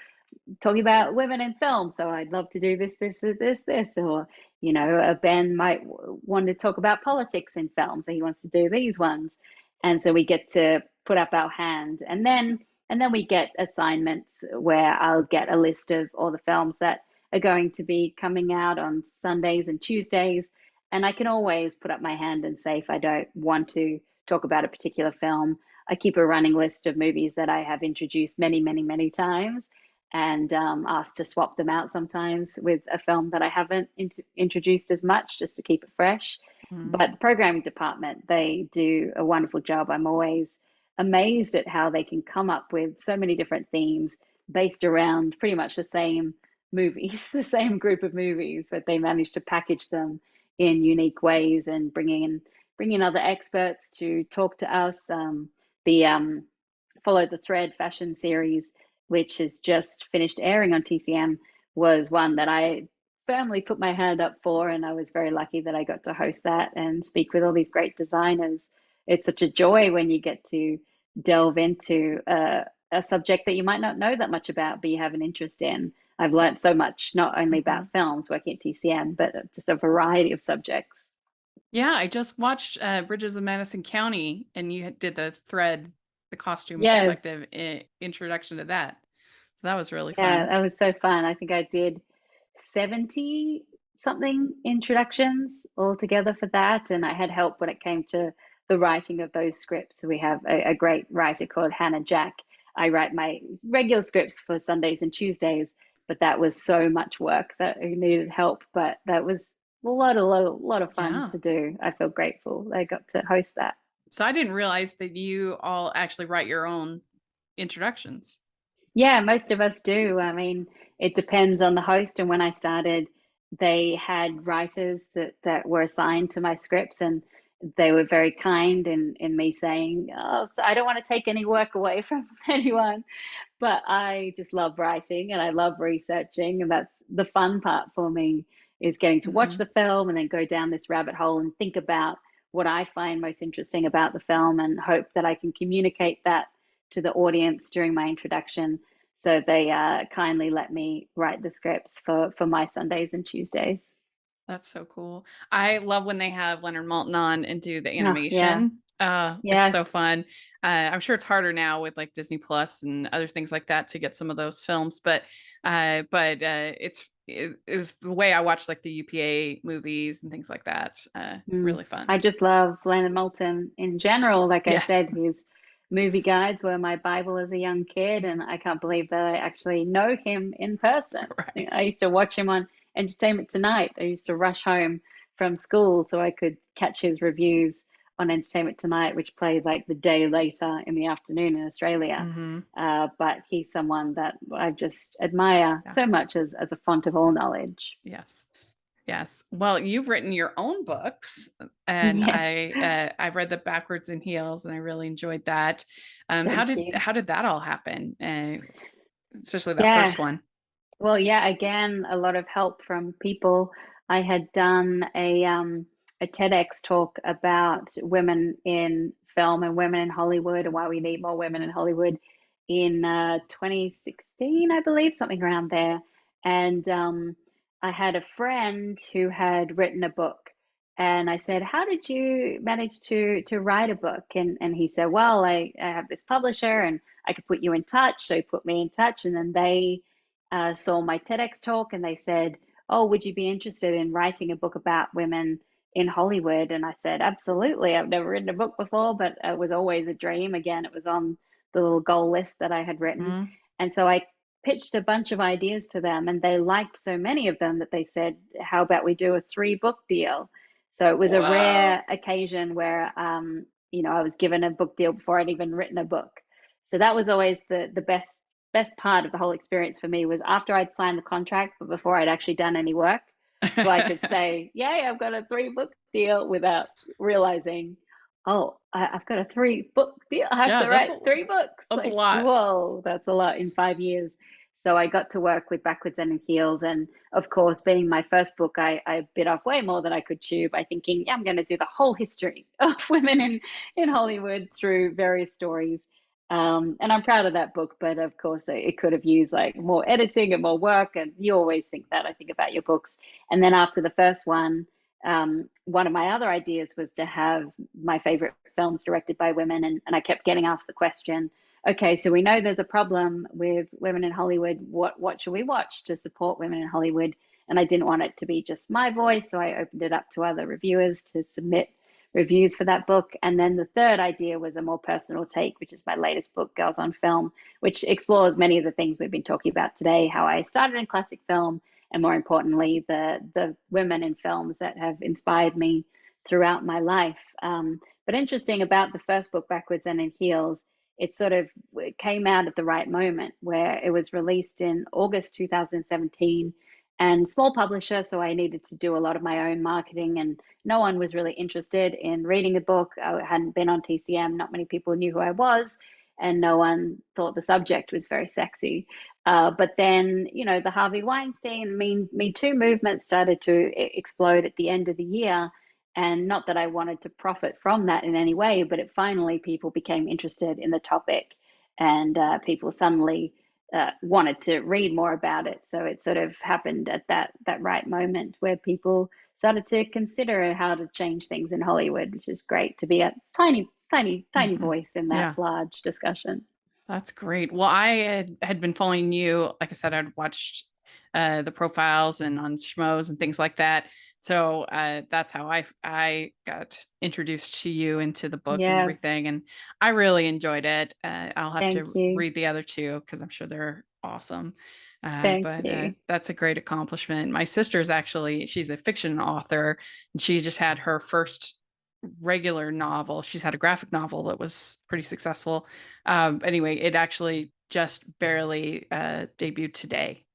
talking about women in film, so I'd love to do this. Or Ben might want to talk about politics in film, so he wants to do these ones. And so we get to put up our hand, and then we get assignments where I'll get a list of all the films that are going to be coming out on Sundays and Tuesdays. And I can always put up my hand and say if I don't want to talk about a particular film. I keep a running list of movies that I have introduced many, many, many times, and asked to swap them out sometimes with a film that I haven't introduced as much, just to keep it fresh. Mhm. But the programming department, they do a wonderful job. I'm always amazed at how they can come up with so many different themes based around pretty much the same movies, the same group of movies, but they manage to package them in unique ways and bring in other experts to talk to us. The Follow the Thread fashion series, which has just finished airing on TCM, was one that I firmly put my hand up for, and I was very lucky that I got to host that and speak with all these great designers. It's such a joy when you get to delve into a subject that you might not know that much about, but you have an interest in. I've learned so much, not only Mhm. about films working at TCM, but just a variety of subjects. Yeah, I just watched Bridges of Madison County, and you did the thread, the costume Yes. perspective introduction to that. So that was really Yeah, fun. that was so fun. I think I did 70 something introductions altogether for that. And I had help when it came to the writing of those scripts. So we have a great writer called Hannah Jack. I write my regular scripts for Sundays and Tuesdays, but that was so much work that I needed help. But that was a lot of fun Yeah. to do. I feel grateful I got to host that. So I didn't realize that you all actually write your own introductions. Yeah, most of us do. I mean, it depends on the host. And when I started, they had writers that were assigned to my scripts, and they were very kind in me saying, "Oh, so I don't want to take any work away from anyone." But I just love writing and I love researching, and that's the fun part for me, is getting to watch Hmm. the film and then go down this rabbit hole and think about what I find most interesting about the film and hope that I can communicate that to the audience during my introduction. So they kindly let me write the scripts for my Sundays and Tuesdays. That's so cool. I love when they have Leonard Maltin on and do the Oh, yeah. animation. It's Yeah. so fun. I'm sure it's harder now with like Disney Plus and other things like that to get some of those films, it was the way I watched like the UPA movies and things like that. Mm. Really fun. I just love Leonard Maltin in general. Like I Yes. said, his movie guides were my Bible as a young kid, and I can't believe that I actually know him in person. I Right. used to watch him on Entertainment Tonight. I used to rush home from school so I could catch his reviews on Entertainment Tonight, which played like the day later in the afternoon in Australia. Hmm. But he's someone that I just admire Yeah. so much as a font of all knowledge. Yes. Yes. Well, you've written your own books, and Yeah. I've read the Backwards and Heels, and I really enjoyed that. Thank you. How did that all happen? Especially that Yeah. first one. Well, yeah, again, a lot of help from people. I had done a TEDx talk about women in film and women in Hollywood and why we need more women in Hollywood in 2016, I believe, something around there. And I had a friend who had written a book, and I said, "How did you manage to write a book?" And he said, "Well, I have this publisher, and I could put you in touch." So he put me in touch, and then they saw my TEDx talk and they said, "Oh, would you be interested in writing a book about women in Hollywood?" And I said, "Absolutely. I've never written a book before, but it was always a dream." Again, it was on the little goal list that I had written. Mhm. And so I pitched a bunch of ideas to them, and they liked so many of them that they said, "How about we do a 3 book deal?" So it was a Wow. rare occasion where, I was given a book deal before I'd even written a book. So that was always the best part of the whole experience for me, was after I'd signed the contract, but before I'd actually done any work. So I could say, "Yay, I've got a 3 book deal," without realizing, "Oh, I've got a 3 book deal. I have Yeah, to write 3 books." that's a Like, lot. whoa, that's a lot in 5 years. So I got to work with Backwards and Heels. And of course, being my first book, I bit off way more than I could chew by thinking, yeah, I'm going to do the whole history of women in Hollywood through various stories. And I'm proud of that book, but of course it could have used like more editing and more work. And you always think that, I think, about your books. And then after the first one of my other ideas was to have my favorite films directed by women. And I kept getting asked the question, okay, so we know there's a problem with women in Hollywood. What should we watch to support women in Hollywood? And I didn't want it to be just my voice, so I opened it up to other reviewers to submit reviews for that book. And then the third idea was a more personal take, which is my latest book, Girls on Film, which explores many of the things we've been talking about today, how I started in classic film, and more importantly, the women in films that have inspired me throughout my life. But interesting about the first book, Backwards and in Heels, it came out at the right moment, where it was released in August 2017, and small publisher, so I needed to do a lot of my own marketing, and no one was really interested in reading the book. I hadn't been on TCM, not many people knew who I was, and no one thought the subject was very sexy. But then, the Harvey Weinstein, Me Too movement started to explode at the end of the year. And not that I wanted to profit from that in any way, but finally people became interested in the topic, and people suddenly wanted to read more about it. So it sort of happened at that right moment where people started to consider how to change things in Hollywood, which is great to be a tiny, tiny, tiny Mhm. voice in that Yeah, large discussion. that's great. Well, had been following you. Like I said, I'd watched the profiles and on Schmoes and things like that. So that's how I got introduced to you into the book and Yeah, everything. And I really enjoyed it. I'll have thank to you. read the other two because I'm sure they're awesome. Thank But you. that's a great accomplishment. My sister's actually, she's a fiction author, and she just had her first regular novel. She's had a graphic novel that was pretty successful. Anyway, it actually just barely debuted today.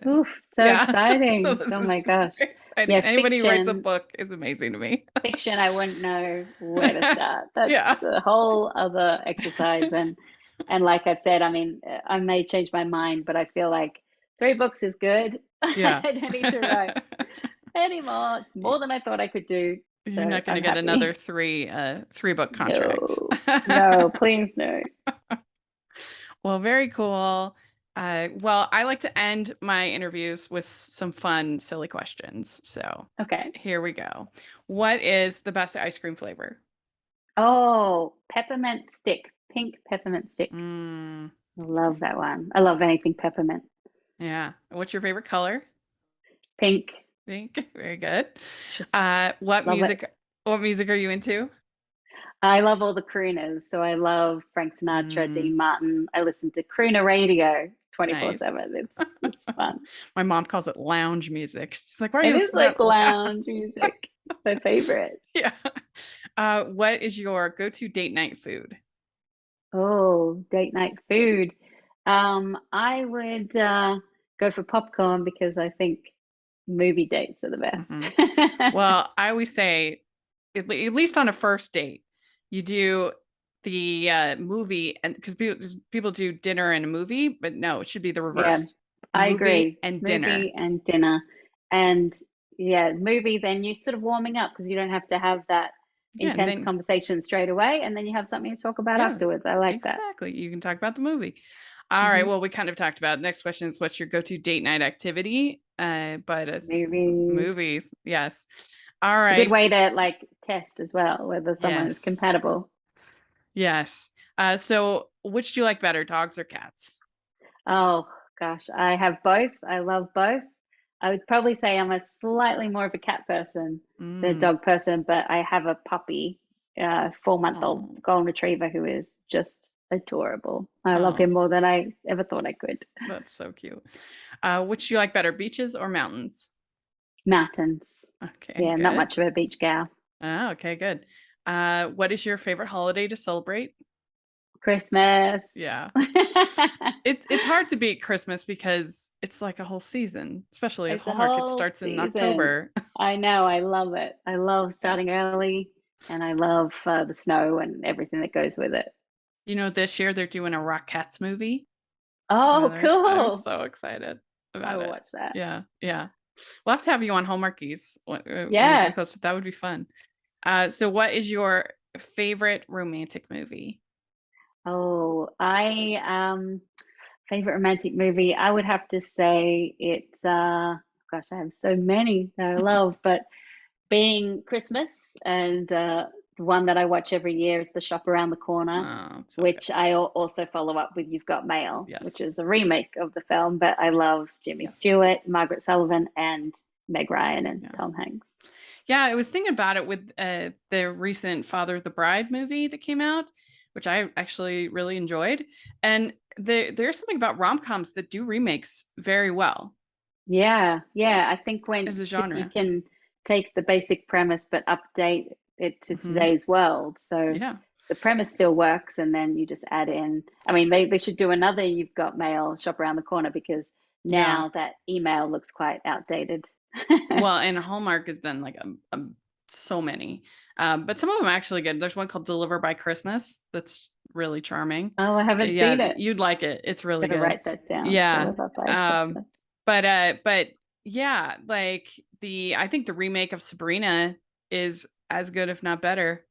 Oof, so Yeah. So exciting. this Oh my is gosh. very exciting. Yeah, Anybody who writes a book is amazing to me. fiction, I wouldn't know where to start. That's Yeah. a whole other exercise. And like I've said, I mean, I may change my mind, but I feel like 3 books is good. Yeah. I don't need to write anymore. It's more than I thought I could do. You're So not going to I'm get another happy. three book contract. No, no, please no. Well, very cool. Well, I like to end my interviews with some fun, silly questions. So Okay. here we go. What is the best ice cream flavor? Oh, peppermint stick, pink peppermint stick. Mm, I love that one. I love anything peppermint. yeah. What's your favorite color? Pink, Pink. Very good. just What love it. music are you into? I love all the crooners. So I love Frank Sinatra, Mm, Dean Martin. I listen to crooner radio nice. 24/7. It's fun. My mom calls it lounge music. She's like, why are It you is listening like to that loud? lounge music. My favorite. Yeah. What is your go-to date night food? Oh, date night food. I would go for popcorn because I think movie dates are the Hmm. best. Well, I always say, at least on a first date, you do the movie, and because people do dinner and a movie, but no, it should be the Yeah, reverse. I Movie agree. and dinner. Movie and dinner. And yeah, movie, then you're sort of warming up because you don't have to have that Yeah, and intense then conversation straight away. And then you have something to talk about yeah, afterwards. I like that. exactly. You can talk about the movie. All right. Hmm. Well, we kind of talked about it. Next question is what's your go-to date night activity? But it's Movies. movies. Yes. All It's a good right. way to like test as well whether someone's Yes. compatible. Yes. So which do you like better, dogs or cats? Oh gosh, I have both. I love both. I would probably say I'm a slightly more of a cat person than a Mm. dog person, but I have a puppy, 4-month-old Oh, golden retriever who is just adorable. I love oh, him more than I ever thought I could. that's so cute. Which do you like better, beaches or mountains? Mountains. Okay, Yeah, not good. much of a beach gal. Oh, okay, good. What is your favorite holiday to celebrate? Christmas. Yeah. It's hard to beat Christmas because it's like a whole season, especially with It's a Hallmark. It whole starts in season. October. I know. I love it. I love Yeah. starting early and I love the snow and everything that goes with it. You know, this year they're doing a Rockettes movie. Oh, I'm cool. so excited I about will it. watch that. Yeah, yeah. We'll have to have you on Hallmarkies when we get Yeah. closer. That would be fun. So what is your favorite romantic movie? Oh, I favorite romantic movie. I would have to say it's gosh, I have so many that I love, but being Christmas and the one that I watch every year is The Shop Around the Corner, Oh, it's so good. which I also follow up with You've Got Mail, which Yes. is a remake of the film, but I love Jimmy Yes. Stewart, Margaret Sullivan, and Meg Ryan and Yeah. Tom Hanks. Yeah, I was thinking about it with the recent Father of the Bride movie that came out, which I actually really enjoyed. And there's something about rom-coms that do remakes very well Yeah, yeah. I think as when a because you genre. can take the basic premise but update it to Hmm. today's world. So Yeah. the premise still works and then you just add in. I mean, they should do another You've Got Mail shop around the corner because Yeah. now that email looks quite outdated. Well, and Hallmark has done like so many. But some of them are actually good. There's one called Deliver by Christmas that's really charming. Oh, I haven't Yeah, seen it. you'd like it. It's really Gotta good. write that down. Yeah. Deliver by Um, Christmas. but yeah, like I think the remake of Sabrina is as good, if not better,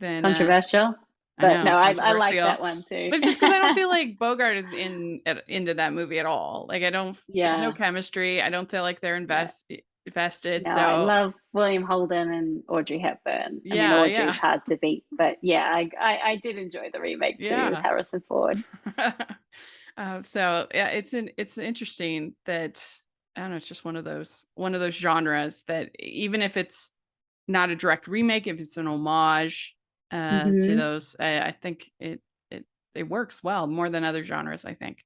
than Controversial, I but know, no, I like controversial. that one too. But just because I don't feel like Bogart is into that movie at all. Like I don't, there's no Yeah, chemistry. I don't feel like they're yeah. invested. No, I So love William Holden and Audrey Hepburn. I mean, yeah, Audrey's yeah, hard to beat, but yeah, I did enjoy the remake too with yeah. Harrison Ford. So yeah, it's interesting that I don't know. It's just one of those genres that even if it's not a direct remake, if it's an homage to Hmm. those, I think it works well more than other genres. I think,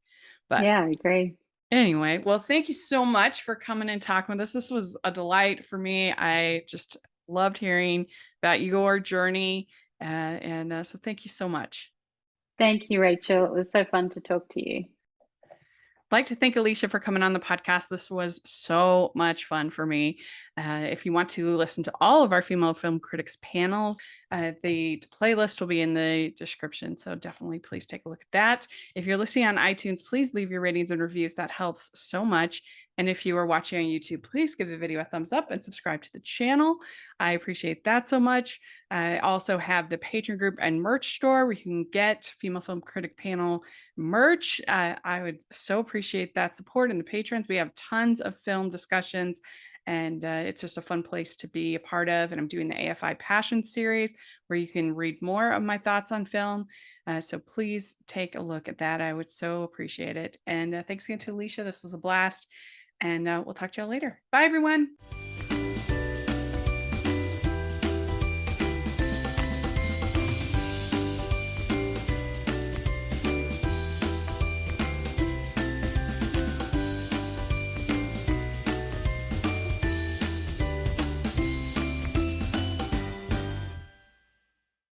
but Yeah, I agree. anyway, well, thank you so much for coming and talking with us. This was a delight for me. I just loved hearing about your journey, and so thank you so much. Thank you, Rachel. It was so fun to talk to you. I'd like to thank Alicia for coming on the podcast. This was so much fun for me. If you want to listen to all of our female film critics panels, the playlist will be in the description. So definitely please take a look at that. If you're listening on iTunes, please leave your ratings and reviews. That helps so much. And if you are watching on YouTube, please give the video a thumbs up and subscribe to the channel. I appreciate that so much. I also have the Patreon group and merch store where you can get Female Film Critic Panel merch. I would so appreciate that support. And the patrons, we have tons of film discussions, and it's just a fun place to be a part of. And I'm doing the AFI Passion series where you can read more of my thoughts on film. So please take a look at that. I would so appreciate it. And thanks again to Alicia. This was a blast. And we'll talk to y'all later. Bye, everyone.